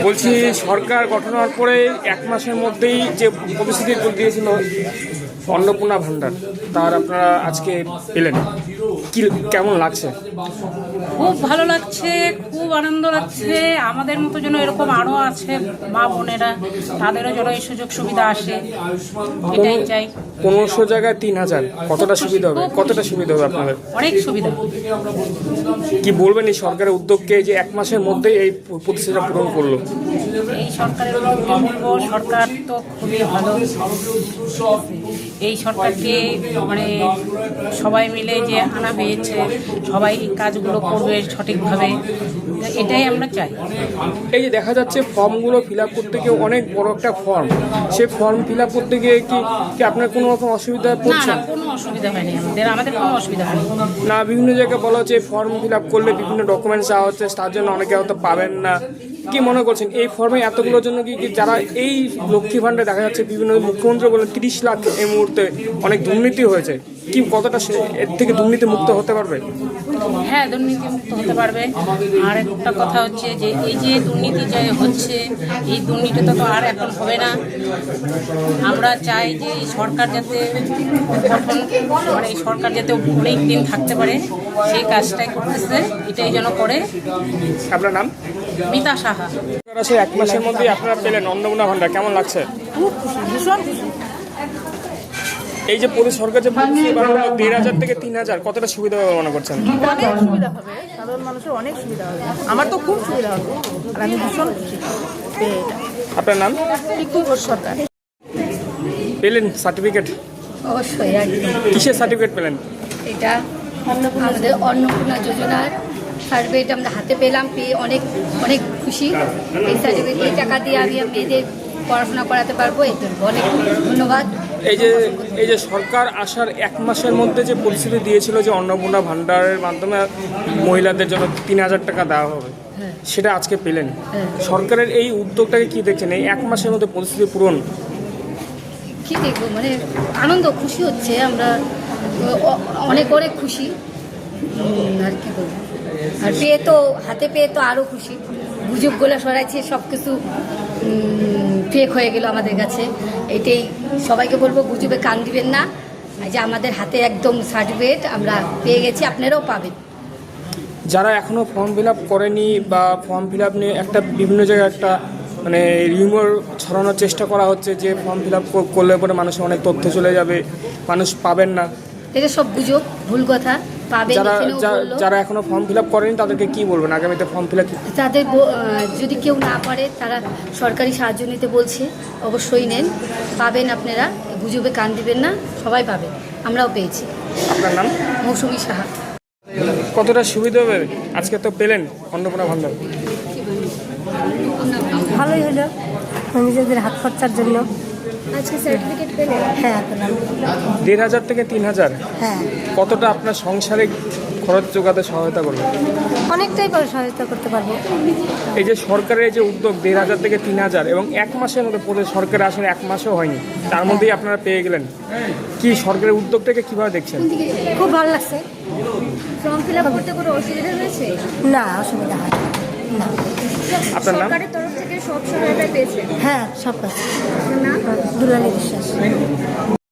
বলছি সরকার গঠন হওয়ার পরে 1 মাসের মধ্যেই যে প্রতিশ্রুতি দিয়েছিল অন্নপূর্ণা ভাণ্ডার, তার আপনারা আজকে পেলেন, কি কেমন লাগছে? খুব ভালো লাগছে, খুব আনন্দ লাগছে। আমাদের মতো যেন এরকম আরও আছে মা বোনেরা, তাদেরও যেন এই সুযোগ সুবিধা আসে, এটাই চাই। 1500 জায়গায় 3000, কতটা সুবিধা হবে? কতটা সুবিধা হবে আপনাদের? অনেক সুবিধা। কি বলবেন এই সরকারের উদ্যোগকে যে 1 মাসের মধ্যে এই প্রতিশ্রুতিটা পূরণ করলো? এই সরকারের বলবো, সরকার তো খুবই ভালো। এই সরকারকে মানে সবাই মিলে যে আনা হয়েছে, সবাই কাজগুলো করবে সঠিকভাবে, এটাই আমরা চাই। এই যে দেখা যাচ্ছে ফর্মগুলো ফিল আপ করতে গিয়ে অনেক বড় একটা ফর্ম, সেই ফর্ম ফিল আপ করতে গিয়ে কি আপনার কোনো রকম অসুবিধা পড়ছে? না, কোনো অসুবিধা হয়নি আমাদের কোনো অসুবিধা হয়নি। না, বিভিন্ন জায়গায় বলা হচ্ছে ফর্ম ফিল আপ করলে বিভিন্ন ডকুমেন্টস চাওয়া হচ্ছে, তার জন্য অনেকে হয়তো পাবেন না। কি মনে করছেন এই ফর্মে এতগুলোর জন্য কি যারা এই লক্ষ্মী ভাণ্ডারে দেখা যাচ্ছে বিভিন্ন মুখ্যমন্ত্রী বলেন 30 লাখ এই মুহূর্তে অনেক দুর্নীতি হয়েছে, কি কতটা এর থেকে দুর্নীতি মুক্ত হতে পারবে? হ্যাঁ, দুর্নীতি মুক্ত হতে পারবে। আর একটা কথা হচ্ছে যে এই যে দুর্নীতি যে হচ্ছে, এই দুর্নীতিটা তো আর এখন হবে না। আমরা চাই যে এই সরকার যাতে গঠন, মানে এই সরকার যাতে অনেক দিন থাকতে পারে, সেই কাজটাই করতেছে, এটাই যেন করে। আপনার নাম? মিতা সাহা। 1 মাসের মধ্যেই আপনারা পেলেন অন্নপূর্ণা ভাণ্ডার, কেমন লাগছে? এই যে সরকার যে 1500 থেকে 3000, কতটা সুবিধা হবে মনে করছেন? অনেক সুবিধা হবে, সাধারণ মানুষের অনেক সুবিধা হবে। আমার তো খুব সুবিধা হবে, আর আমি ভীষণ খুশি পেয়ে এটা। আপনার নাম? পিকু ঘোষ সরকার। পেলেন সার্টিফিকেট? অবশ্যই একদম। কিসের সার্টিফিকেট পেলেন? এটা আমাদের অন্নপূর্ণা যোজনার সার্টিফিকেট আমরা হাতে পেলাম, পেয়ে অনেক অনেক খুশি। এই সার্টিফিকেট, এই টাকা দিয়ে আমি মেয়েদের পড়াশোনা করাতে পারবো, এই জন্য অনেক ধন্যবাদ। এই যে সরকার আসার 1 মাসের মধ্যে যে পরিস্থিতি দিয়েছিল যে অন্নপূর্ণা ভাণ্ডারের মাধ্যমে মহিলাদের জন্য 3000 টাকা দেওয়া হবে, সেটা আজকে পেলেন। সরকারের এই উদ্যোগটাকে কি দেখছেন এই 1 মাসের মধ্যে পরিস্থিতি পূরণ? কি দেখবো, মানে আনন্দ, খুশি হচ্ছে, আমরা অনেক অনেক খুশি। আর কি বলবো, আর পেয়ে তো হাতে পেয়ে তো আরও খুশি। গুজবগুলো সরাইছে, সব কিছু ফেক হয়ে গেল আমাদের কাছে। এটাই সবাইকে বলবো, গুজবে কান দিবেন না, যে আমাদের হাতে একদম সার্টিফিকেট আমরা পেয়ে গেছি, আপনারাও পাবেন। যারা এখনো ফর্ম ফিল আপ করেনি বা ফর্ম ফিল আপ নিয়ে একটা বিভিন্ন জায়গায় একটা মানে রিউমার ছড়ানোর চেষ্টা করা হচ্ছে যে ফর্ম ফিল আপ করলে পরে মানুষের অনেক তথ্য চলে যাবে, মানুষ পাবেন না, এটা সব গুজব, ভুল কথা। পাবেন। যারা এখনো ফর্ম ফিল আপ করেনি তাদেরকে কি বলবেন আগামীতে ফর্ম ফিল আপ? তাদের যদি কেউ না পারে, তারা সরকারি সাহায্য নিতে বলছে, অবশ্যই নেন, পাবেন আপনারা, গুজবে কান দিবেন না, সবাই পাবেন, আমরাও পেয়েছি। আপনার নাম? মৌসুমী সাহা। কতটা সুবিধা হবে আজকে তো পেলেন অন্নপূর্ণা ভাণ্ডার? ভালোই হলো নিজেদের হাত খরচার জন্য। আজকে সার্টিফিকেট পেলেন? হ্যাঁ পেলাম। 1500 থেকে 3000, হ্যাঁ কতটা আপনার সংসারে খরচ যোগাতে সহায়তা করবে? অনেকটাই সহায়তা করতে পারবো। এই যে সরকারের যে উদ্যোগ 1500 থেকে 3000 এবং 1 মাসের মধ্যে সরকারের আসলে 1 মাসও হয়নি, তার মধ্যেই আপনারা পেয়ে গেলেন, কি সরকারের উদ্যোগটাকে কিভাবে দেখছেন? খুব ভালো লাগছে। ফর্ম ফিল আপ করতে কোনো অসুবিধা হয়েছে? না, অসুবিধা হয় না। আপনার নাম? সরকারের তরফ থেকে সব সহায়তা পেয়েছে? হ্যাঁ, সব কাজ। আপনার নাম? দুলালী বিশ্বাস।